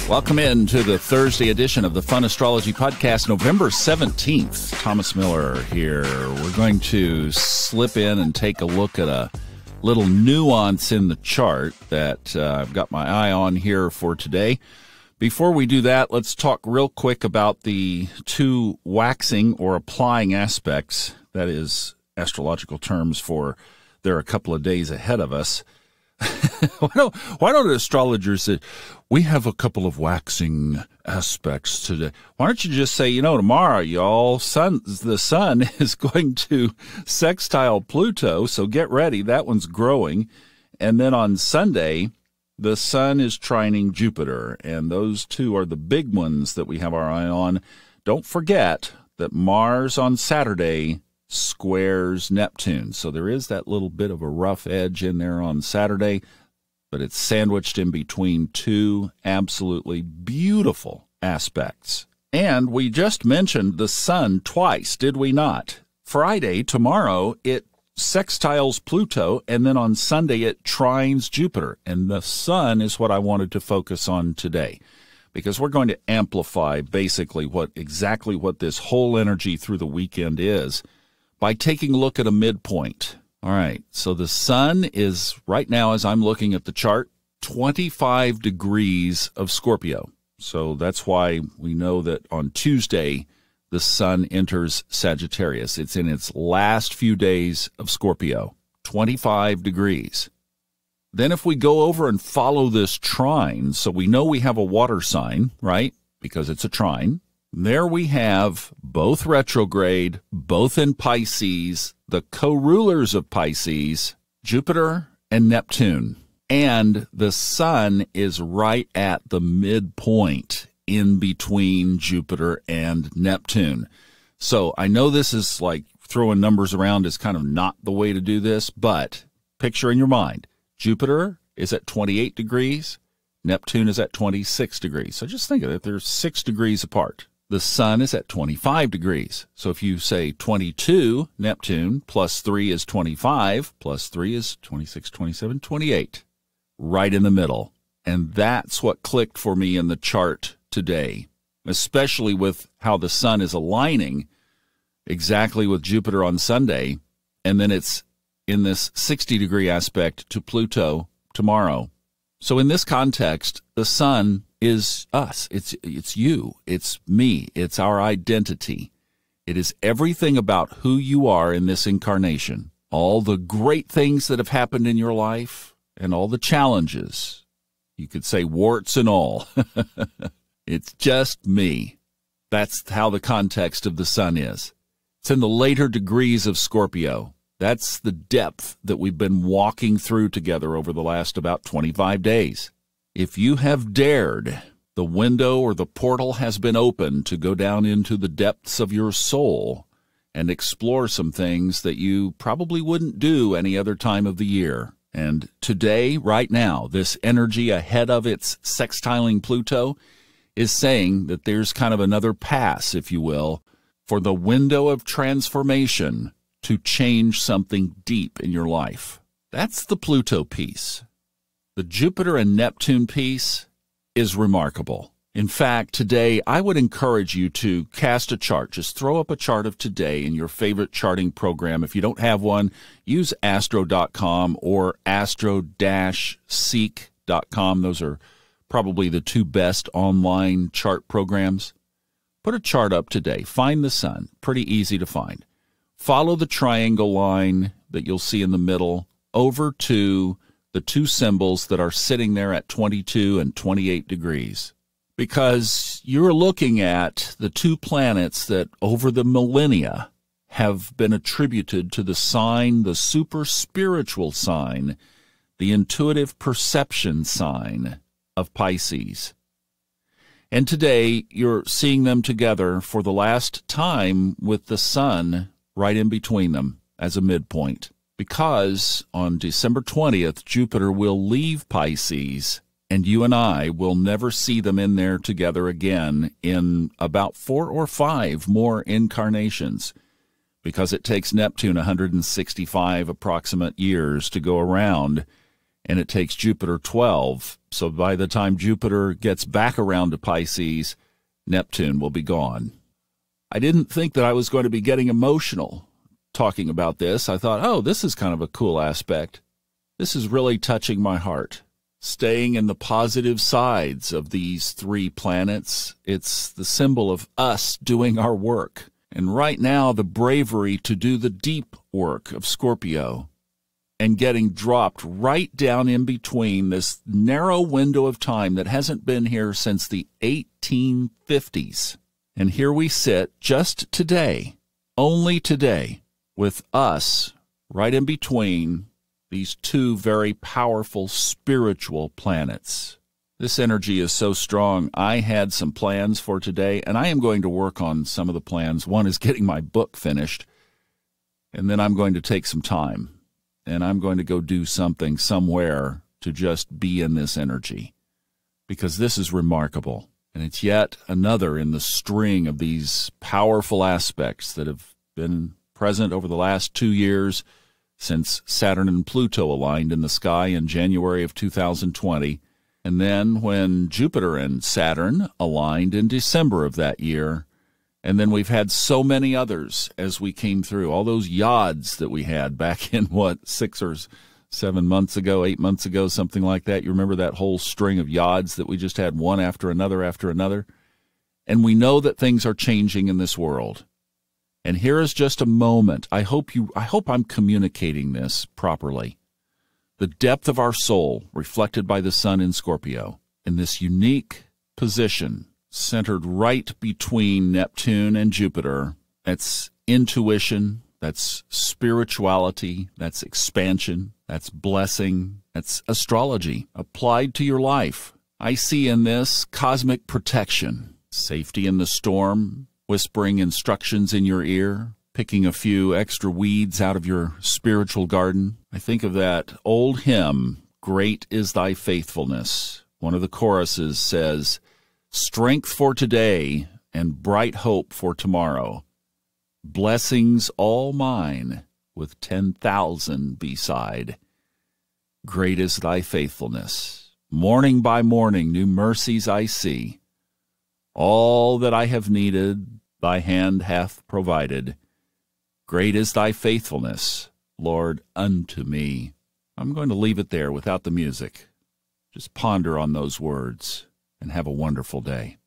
Welcome into the Thursday edition of the Fun Astrology Podcast, November 17th. Thomas Miller here. We're going to slip in and take a look at a little nuance in the chart that I've got my eye on here for today. Before we do that, let's talk real quick about the two waxing or applying aspects. That is astrological terms for they're a couple of days ahead of us. Why don't astrologers say, we have a couple of waxing aspects today? Why don't you just say, tomorrow, y'all, the sun is going to sextile Pluto, so get ready. That one's growing. And then on Sunday, the sun is trining Jupiter, and those two are the big ones that we have our eye on. Don't forget that Mars on Saturday squares Neptune. So there is that little bit of a rough edge in there on Saturday, but it's sandwiched in between two absolutely beautiful aspects. And we just mentioned the sun twice, did we not? Friday, tomorrow, it sextiles Pluto, and then on Sunday it trines Jupiter. And the sun is what I wanted to focus on today, because we're going to amplify basically exactly what this whole energy through the weekend is by taking a look at a midpoint. All right, so the sun is right now, as I'm looking at the chart, 25 degrees of Scorpio. So that's why we know that on Tuesday, the sun enters Sagittarius. It's in its last few days of Scorpio, 25 degrees. Then if we go over and follow this trine, so we know we have a water sign, right? Because it's a trine. There we have both retrograde, both in Pisces, the co-rulers of Pisces, Jupiter and Neptune. And the sun is right at the midpoint in between Jupiter and Neptune. So I know this is like throwing numbers around is kind of not the way to do this, but picture in your mind, Jupiter is at 28 degrees, Neptune is at 26 degrees. So just think of it, they're 6 degrees apart. The sun is at 25 degrees. So if you say 22, Neptune, plus 3 is 25, plus 3 is 26, 27, 28. Right in the middle. And that's what clicked for me in the chart today, especially with how the sun is aligning exactly with Jupiter on Sunday. And then it's in this 60-degree aspect to Pluto tomorrow. So in this context, the sun is us. It's you. It's me. It's our identity. It is everything about who you are in this incarnation. All the great things that have happened in your life and all the challenges. You could say warts and all. It's just me. That's how the context of the sun is. It's in the later degrees of Scorpio. That's the depth that we've been walking through together over the last about 25 days. If you have dared, the window or the portal has been opened to go down into the depths of your soul and explore some things that you probably wouldn't do any other time of the year. And today, right now, this energy ahead of its sextiling Pluto is saying that there's kind of another pass, if you will, for the window of transformation to change something deep in your life. That's the Pluto piece. The Jupiter and Neptune piece is remarkable. In fact, today I would encourage you to cast a chart. Just throw up a chart of today in your favorite charting program. If you don't have one, use astro.com or astro-seek.com. Those are probably the two best online chart programs. Put a chart up today. Find the sun. Pretty easy to find. Follow the triangle line that you'll see in the middle over to the two symbols that are sitting there at 22 and 28 degrees. Because you're looking at the two planets that over the millennia have been attributed to the sign, the super spiritual sign, the intuitive perception sign of Pisces. And today you're seeing them together for the last time with the sun right in between them as a midpoint. Because on December 20th, Jupiter will leave Pisces, and you and I will never see them in there together again in about 4 or 5 more incarnations, because it takes Neptune 165 approximate years to go around, and it takes Jupiter 12. So by the time Jupiter gets back around to Pisces, Neptune will be gone. I didn't think that I was going to be getting emotional talking about this. I thought, oh, this is kind of a cool aspect. This is really touching my heart. Staying in the positive sides of these three planets, it's the symbol of us doing our work. And right now, the bravery to do the deep work of Scorpio and getting dropped right down in between this narrow window of time that hasn't been here since the 1850s. And here we sit just today, only today, with us right in between these two very powerful spiritual planets. This energy is so strong. I had some plans for today, and I am going to work on some of the plans. One is getting my book finished, and then I'm going to take some time, and I'm going to go do something somewhere to just be in this energy, because this is remarkable. And it's yet another in the string of these powerful aspects that have been present over the last 2 years since Saturn and Pluto aligned in the sky in January of 2020, and then when Jupiter and Saturn aligned in December of that year, and then we've had so many others as we came through, all those yods that we had back in, 6 or 7 months ago, 8 months ago, something like that. You remember that whole string of yods that we just had one after another after another? And we know that things are changing in this world. And here is just a moment. I hope I'm communicating this properly. The depth of our soul reflected by the sun in Scorpio in this unique position centered right between Neptune and Jupiter. That's intuition, that's spirituality, that's expansion, that's blessing, that's astrology applied to your life. I see in this cosmic protection, safety in the storm, whispering instructions in your ear, picking a few extra weeds out of your spiritual garden. I think of that old hymn, Great is Thy Faithfulness. One of the choruses says, strength for today and bright hope for tomorrow. Blessings all mine with 10,000 beside. Great is Thy faithfulness. Morning by morning new mercies I see. All that I have needed, Thy hand hath provided. Great is Thy faithfulness, Lord, unto me. I'm going to leave it there without the music. Just ponder on those words and have a wonderful day.